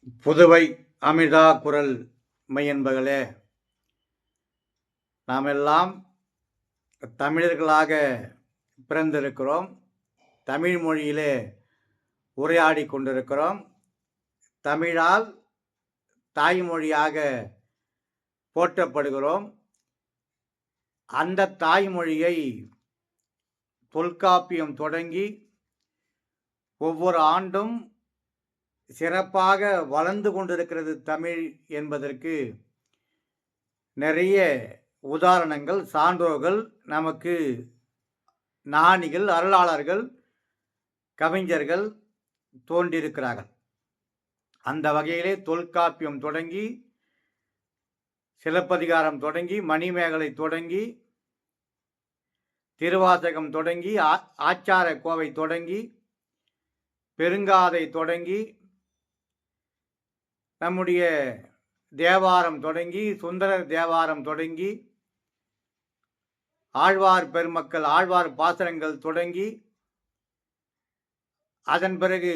புதுவை அமிர்தா குரல் மெய்யன்பர்களே, நாம் எல்லாம் தமிழர்களாக பிறந்திருக்கிறோம். தமிழ் மொழியிலே உரையாடி கொண்டிருக்கிறோம். தமிழால் தாய்மொழியாக போற்றப்படுகிறோம். அந்த தாய்மொழியை தொல்காப்பியம் தொடங்கி ஒவ்வொரு ஆண்டும் சிறப்பாக வளர்ந்து கொண்டிருக்கிறது தமிழ் என்பதற்கு நிறைய உதாரணங்கள், சான்றோர்கள், நமக்கு ஞானிகள், அருளாளர்கள், கவிஞர்கள் தோன்றியிருக்கிறார்கள். அந்த வகையிலே தொல்காப்பியம் தொடங்கி, சிலப்பதிகாரம் தொடங்கி, மணிமேகலை தொடங்கி, திருவாசகம் தொடங்கி, ஆச்சார கோவை தொடங்கி, பெருங்காதை தொடங்கி, நம்முடைய தேவாரம் தொடங்கி, சுந்தரர் தேவாரம் தொடங்கி, ஆழ்வார் பெருமக்கள் ஆழ்வார் பாசனங்கள் தொடங்கி, அதன் பிறகு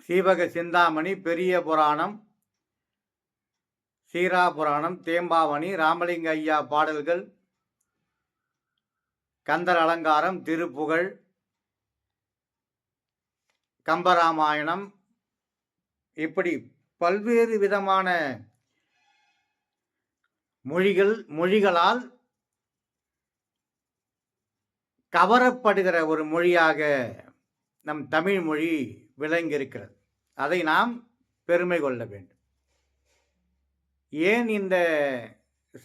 சீவக சிந்தாமணி, பெரிய புராணம், சீரா புராணம், தேம்பாவணி, ராமலிங்க ஐயா பாடல்கள், கந்தர் அலங்காரம், திருப்புகழ், கம்பராமாயணம், இப்படி பல்வேறு விதமான மொழிகளால் கவரப்படுகிற ஒரு மொழியாக நம் தமிழ் மொழி விளங்கியிருக்கிறது. அதை நாம் பெருமை கொள்ள வேண்டும். ஏன் இந்த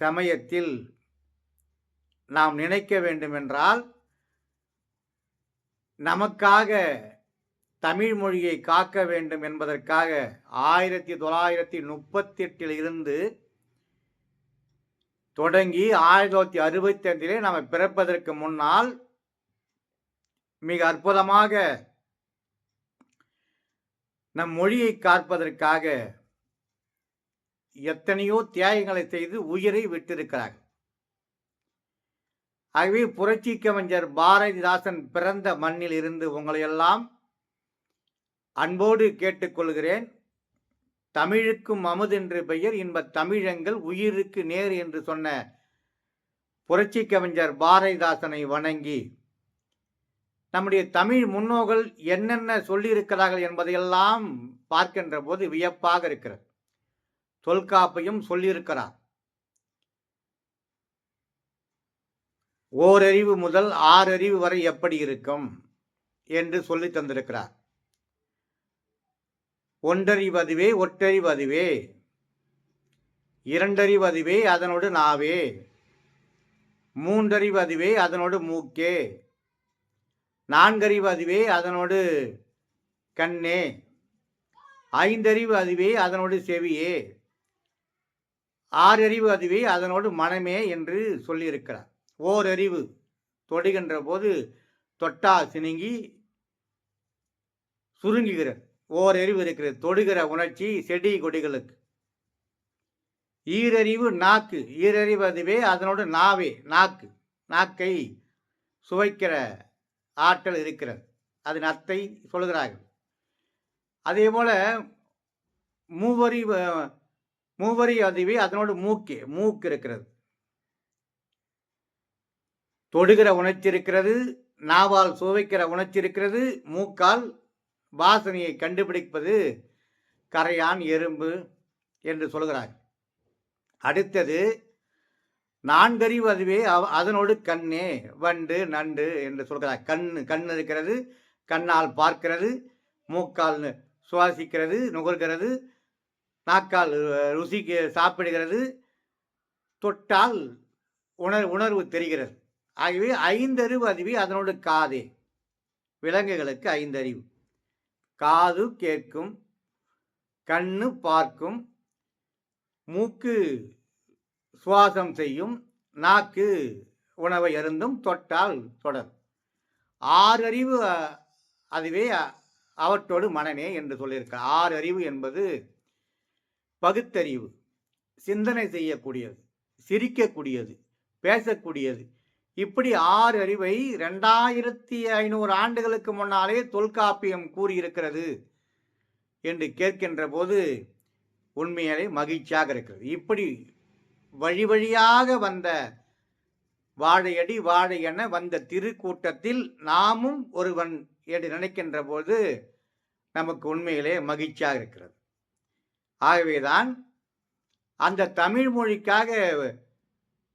சமயத்தில் நாம் நினைக்க வேண்டுமென்றால், நமக்காக தமிழ் மொழியை காக்க வேண்டும் என்பதற்காக 1938 இருந்து தொடங்கி 1965 நாம் பிறப்பதற்கு முன்னால் மிக அற்புதமாக நம் மொழியை காப்பதற்காக எத்தனையோ தியாகங்களை செய்து உயிரை விட்டிருக்கிறார்கள். ஆகவே புரட்சி கவிஞர் பாரதிதாசன் பிறந்த மண்ணில் இருந்து உங்களை எல்லாம் அன்போடு கேட்டுக்கொள்கிறேன். தமிழுக்கும் அமுதென்று பெயர், இன்ப தமிழங்கள் உயிருக்கு நேர் என்று சொன்ன புரட்சி கவிஞர் பாரதிதாசனை வணங்கி, நம்முடைய தமிழ் முன்னோர்கள் என்னென்ன சொல்லியிருக்கிறார்கள் என்பதையெல்லாம் பார்க்கின்ற போது வியப்பாக இருக்கிறது. தொல்காப்பியம் சொல்லியிருக்கிறார், ஓரறிவு முதல் 6 அறிவு வரை எப்படி இருக்கும் என்று சொல்லி தந்திருக்கிறார். ஒன்றறிவு அதுவே, ஒற்றறிவு அதுவே, இரண்டறிவு அதுவே, அதனோடு நாவே, மூன்றறிவு அதுவே, அதனோடு மூக்கே, நான்கறிவு அதுவே, அதனோடு கண்ணே, ஐந்தறிவு அதுவே, அதனோடு செவியே, ஆறறிவு அதுவே, அதனோடு மனமே என்று சொல்லியிருக்கிறார். ஓரறிவு தொடுகின்ற போது தொட்டா சினுங்கி சுருங்குகிறது. ஓரறிவு இருக்கிறது, தொடுகிற உணர்ச்சி செடி கொடிகளுக்கு. ஈரறிவு நாக்கு, ஈரறிவு அதுவே, அதனோடு நாவே, நாக்கை சுவைக்கிற ஆற்றல் இருக்கிறது, அதன் அர்த்தத்தை சொல்கிறார்கள். அதே போல மூவரி அதுவே, அதனோடு மூக்கு இருக்கிறது, தொடுகிற உணர்ச்சி இருக்கிறது, நாவால் சுவைக்கிற உணர்ச்சி இருக்கிறது, மூக்கால் வாசனையை கண்டுபிடிப்பது கரையான், எறும்பு என்று சொல்கிறார்கள். அடுத்தது நான்கறிவு அதுவே, அதனோடு கண்ணே, வண்டு, நண்டு என்று சொல்கிறார். கண் இருக்கிறது, கண்ணால் பார்க்கிறது, மூக்கால் சுவாசிக்கிறது, நுகர்கிறது, நாக்கால் ருசிக்கு சாப்பிடுகிறது, தொட்டால் உணர்வு தெரிகிறது. ஆகவே ஐந்தறிவு அதுவே, அதனோடு காதே, விலங்குகளுக்கு ஐந்தறிவு. காது கேட்கும், கண்ணு பார்க்கும், மூக்கு சுவாசம் செய்யும், நாக்கு உணவை அருந்தும், தொட்டால் தொடர். 6 அறிவு அதுவே, அவற்றோடு மனமே என்று சொல்லியிருக்க. 6 அறிவு என்பது பகுத்தறிவு, சிந்தனை செய்யக்கூடியது, சிரிக்கக்கூடியது, பேசக்கூடியது. இப்படி 6 அறிவை 2500 ஆண்டுகளுக்கு முன்னாலே தொல்காப்பியம் கூறியிருக்கிறது என்று கேட்கின்ற போது உண்மையிலே மகிழ்ச்சியாக இருக்கிறது. இப்படி வழி வழியாக வந்த வாழையடி வாழை என வந்த திருக்கூட்டத்தில் நாமும் ஒருவன் என்று நினைக்கின்ற போது நமக்கு உண்மையிலே மகிழ்ச்சியாக இருக்கிறது. ஆகவேதான் அந்த தமிழ் மொழிக்காக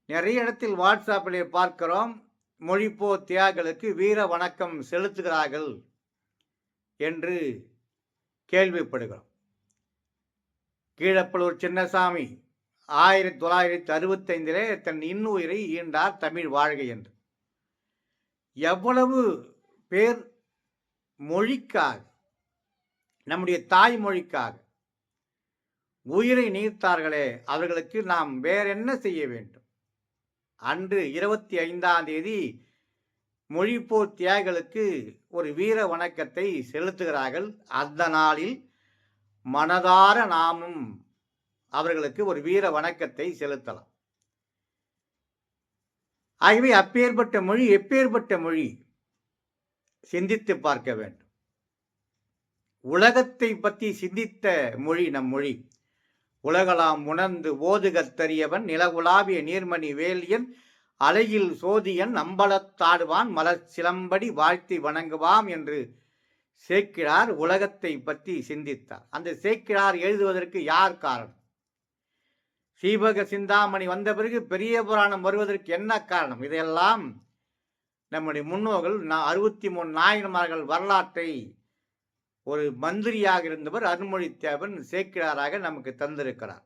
நிறைய இடத்தில் வாட்ஸ்அப்பிலே பார்க்கிறோம், மொழிப்போர் தியாகிகளுக்கு வீர வணக்கம் செலுத்துகிறார்கள் என்று கேள்விப்படுகிறோம். கீழப்பலூர் சின்னசாமி 1965 தன் இன்னுயிரை ஈண்டார் தமிழ் வாழ்க என்று. எவ்வளவு பேர் மொழிக்காக, நம்முடைய தாய்மொழிக்காக உயிரை நீத்தார்களே, அவர்களுக்கு நாம் வேற என்ன செய்ய வேண்டும்? அன்று 25 மொழிப்போர் தியாகிகளுக்கு ஒரு வீர வணக்கத்தை செலுத்துகிறார்கள். அந்த நாளில் மனதார நாமும் அவர்களுக்கு ஒரு வீர வணக்கத்தை செலுத்தலாம். ஆகவே அப்பேற்பட்ட மொழி எப்பேற்பட்ட மொழி சிந்தித்து பார்க்க வேண்டும். உலகத்தை பற்றி சிந்தித்த மொழி நம் மொழி. உலகலாம் உணர்ந்து ஓதுகத்தறியவன் நிலவுலாவிய நீர்மணி வேலியன் அலையில் சோதியன் அம்பலத்தாடுவான் மலர் சிலம்படி வாழ்த்தி வணங்குவாம் என்று சேக்கிழார் உலகத்தை பற்றி சிந்தித்தார். அந்த சேக்கிழார் எழுதுவதற்கு யார் காரணம்? சீவக சிந்தாமணி வந்த பிறகு பெரிய புராணம் வருவதற்கு என்ன காரணம்? இதையெல்லாம் நம்முடைய முன்னோர்கள் 63 நாயன்மார்கள் வரலாற்றை ஒரு மந்திரியாக இருந்தவர் அருண்மொழித்தேவன் சேக்கிழாராக நமக்கு தந்திருக்கிறார்.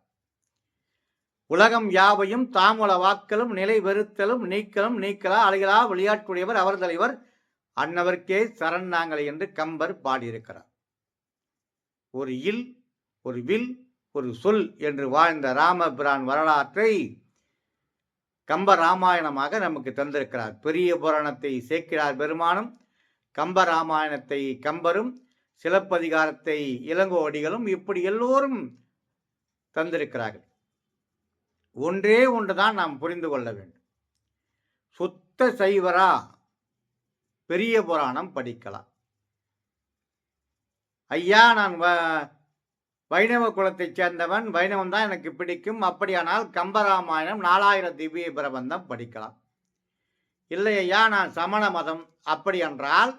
உலகம் யாவையும் தாமுல வாக்கலும் நிலை வெறுத்தலும் நீக்கலும் நீக்கலா அழகலா விளையாட்டுடையவர் அவர் தலைவர் அன்னவர்க்கே சரண் நாங்களே என்று கம்பர் பாடியிருக்கிறார். ஒரு இல், ஒரு வில், ஒரு சொல் என்று வாழ்ந்த ராமபிரான் வரலாற்றை கம்ப ராமாயணமாக நமக்கு தந்திருக்கிறார். பெரிய புராணத்தை சேக்கிழார் பெருமானும், கம்ப ராமாயணத்தை கம்பரும், சிலப்பதிகாரத்தை இளங்கோவடிகளும் இப்படி எல்லோரும் தந்திருக்கிறார்கள். ஒன்றே ஒன்றுதான் நாம் புரிந்து கொள்ள வேண்டும். சுத்த சைவரா பெரிய புராணம் படிக்கலாம். ஐயா, நான் வைணவ குலத்தைச் சேர்ந்தவன், வைணவம் தான் எனக்கு பிடிக்கும், அப்படியானால் கம்பராமாயணம் 4000 திவ்ய பிரபந்தம் படிக்கலாம். இல்லை ஐயா, நான் சமண மதம், அப்படி என்றால்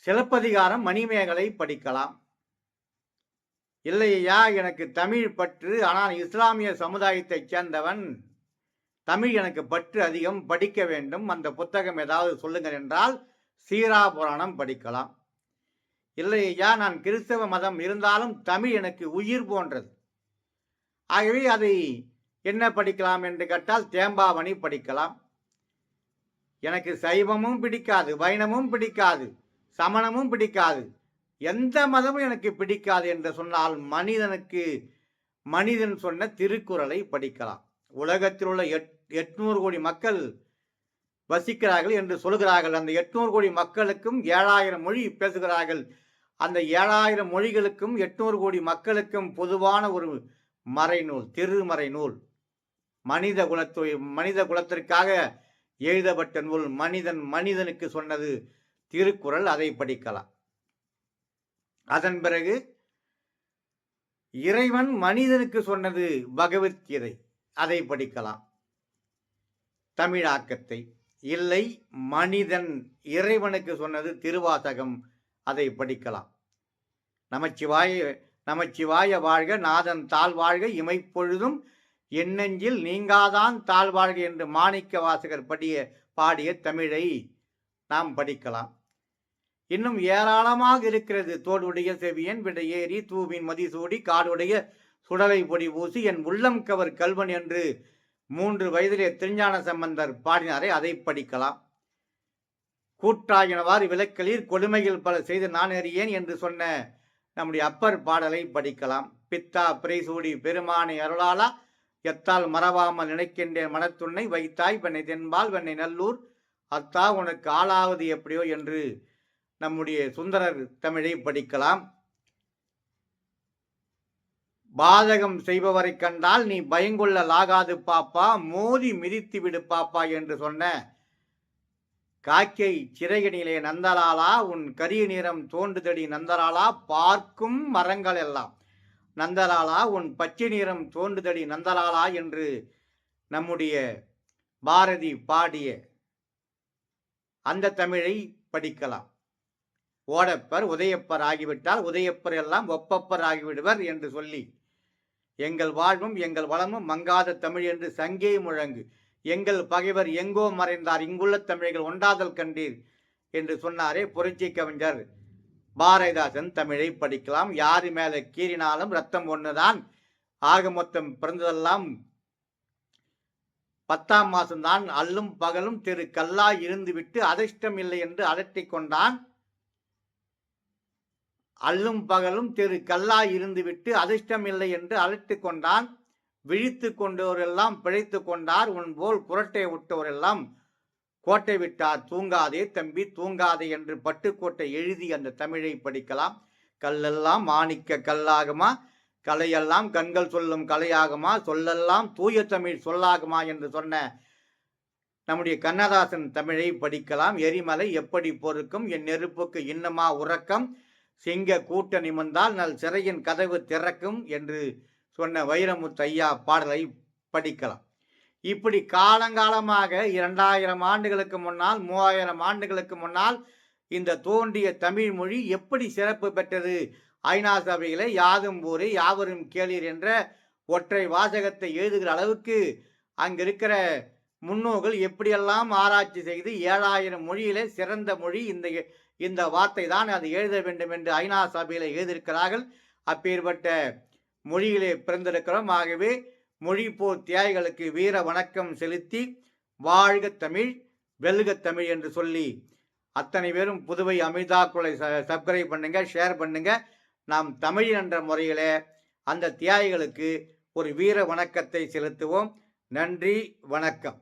சிலப்பதிகாரம் மணிமேகலை படிக்கலாம். இல்லை ஐயா, எனக்கு தமிழ் பற்று, ஆனால் இஸ்லாமிய சமுதாயத்தைச் சேர்ந்தவன், தமிழ் எனக்கு பற்று அதிகம், படிக்க வேண்டும், அந்த புத்தகம் ஏதாவது சொல்லுங்கள் என்றால் சீரா புராணம் படிக்கலாம். இல்லை ஐயா, நான் கிறிஸ்தவ மதம், இருந்தாலும் தமிழ் எனக்கு உயிர் போன்றது, ஆகவே அதை என்ன படிக்கலாம் என்று கேட்டால் தேம்பாவணி படிக்கலாம். எனக்கு சைவமும் பிடிக்காது, வைணமும் பிடிக்காது, சமணமும் பிடிக்காது, எந்த மதமும் எனக்கு பிடிக்காது என்று சொன்னால் மனிதன் சொன்ன திருக்குறளை படிக்கலாம். உலகத்தில் உள்ள 800 கோடி மக்கள் வசிக்கிறார்கள் என்று சொல்கிறார்கள். அந்த 800 கோடி மக்களுக்கும் 7000 மொழி பேசுகிறார்கள். அந்த 7000 மொழிகளுக்கும் 800 கோடி மக்களுக்கும் பொதுவான ஒரு மறைநூல், திருமறை நூல், மனித குலத்திற்காக எழுதப்பட்ட நூல். மனிதனுக்கு சொன்னது திருக்குறள், அதை படிக்கலாம். அதன் பிறகு இறைவன் மனிதனுக்கு சொன்னது பகவத்கீதை, அதை படிக்கலாம். தமிழாக்கத்தை. இல்லை, மனிதன் இறைவனுக்கு சொன்னது திருவாசகம், அதை படிக்கலாம். நமச்சிவாய வாழ்க, நாதன் தாழ் வாழ்க, இமைப்பொழுதும் எண்ணெஞ்சில் நீங்காதான் தாழ் வாழ்க என்று மாணிக்க வாசகர் பாடிய தமிழை நாம் படிக்கலாம். இன்னும் ஏராளமாக இருக்கிறது. தோடுடைய செவியன் விடையேறி தூவின் மதிசூடி காடுடைய சுடலை பொடி பூசி என் உள்ளம் கவர் கல்வன் என்று 3 வயதிலே திருஞான சம்பந்தர் பாடினாரே, அதை படிக்கலாம். கூற்றாயினவாறு விளக்கலில் கொடுமைகள் பல செய்து நான் அறியேன் என்று சொன்ன நம்முடைய அப்பர் பாடலை படிக்கலாம். பித்தா பிரைசூடி பெருமானை அருளாலா எத்தால் மறவாமல் நினைக்கின்றேன் மனத்துன்னை வைத்தாய் வெண்ணை தென்பால் வெண்ணை நல்லூர் அத்தா உனக்கு ஆளாவது எப்படியோ என்று நம்முடைய சுந்தரர் தமிழை படிக்கலாம். பாதகம் செய்பவரை கண்டால் நீ பயங்கொள்ளலாகாது பாப்பா, மோதி மிதித்து விடு பாப்பா என்று சொன்ன காக்கை சிறகினிலே நந்தலாலா உன் கரிய நிறம் தோன்றுதடி நந்தலாலா பார்க்கும் மரங்கள் எல்லாம் நந்தலாலா உன் பச்சை நிறம் தோன்றுதடி நந்தலாலா என்று நம்முடைய பாரதி பாடிய அந்த தமிழை படிக்கலாம். ஓடப்பர் உதயப்பர் ஆகிவிட்டால் உதயப்பர் எல்லாம் ஒப்பப்பர் ஆகிவிடுவர் என்று சொல்லி எங்கள் வாழ்வும் எங்கள் வளமும் மங்காத தமிழ் என்று சங்கே முழங்கு எங்கள் பகைவர் எங்கோ மறைந்தார் இங்குள்ள தமிழர்கள் ஒன்றாதல் கண்டீர் என்று சொன்னாரே புரட்சி கவிஞர் பாரதிதாசன் தமிழை படிக்கலாம். யாரு மேல கீறினாலும் ரத்தம் ஒண்ணுதான். ஆக மொத்தம் பிறந்ததெல்லாம் 10ஆம் மாசம்தான். அல்லும் பகலும் திரு கல்லாய் இருந்து விட்டு அதிர்ஷ்டம் இல்லை என்று அலட்டி கொண்டான். அல்லும் பகலும் திரு கல்லாய் இருந்து விட்டு அதிர்ஷ்டம் இல்லை என்று அலட்டி கொண்டான். விழித்து கொண்டோரெல்லாம் பிழைத்து கொண்டார். உன் போல் குரட்டை விட்டோரெல்லாம் கோட்டை விட்டார். தூங்காதே தம்பி தூங்காதே என்று பட்டுக்கோட்டை எழுதி அந்த தமிழை படிக்கலாம். கல்லெல்லாம் மாணிக்க கல்லாகுமா, கலையெல்லாம் கண்கள் சொல்லும் கலையாகுமா, சொல்லெல்லாம் தூய தமிழ் சொல்லாகுமா என்று சொன்ன நம்முடைய கண்ணதாசன் தமிழை படிக்கலாம். எரிமலை எப்படி பொறுக்கும் என் நெருப்புக்கு இன்னமா உறக்கம், சிங்க கூட்ட நிமிர்ந்தால் நல் சிறையின் கதவு திறக்கும் என்று சொன்ன வைரமுத்து ஐயா பாடலை படிக்கலாம். இப்படி காலங்காலமாக 2000 ஆண்டுகளுக்கு முன்னால் 3000 ஆண்டுகளுக்கு முன்னால் இந்த தோன்றிய தமிழ் மொழி எப்படி சிறப்பு பெற்றது, ஐநா சபையிலே யாதும் ஊரே யாவரும் கேளீர் என்ற ஒற்றை வாசகத்தை எழுதுகிற அளவுக்கு அங்க இருக்கிற முன்னோர்கள் எப்படியெல்லாம் ஆராய்ச்சி செய்து 7000 மொழியிலே சிறந்த மொழி இந்த வார்த்தை தான், அது எழுத வேண்டும் என்று ஐநா சபையில எழுதியிருக்கிறார்கள். அப்பேற்பட்ட மொழியிலே பிறந்திருக்கிறோம். ஆகவே மொழி போர் தியாகிகளுக்கு வீர வணக்கம் செலுத்தி வாழ்க தமிழ் வெல்க தமிழ் என்று சொல்லி அத்தனை பேரும் புதுவை அமிர்தா குரலை சப்ஸ்கிரைப் பண்ணுங்க, ஷேர் பண்ணுங்க. நாம் தமிழ் என்ற முறையில அந்த தியாகிகளுக்கு ஒரு வீர வணக்கத்தை செலுத்துவோம். நன்றி, வணக்கம்.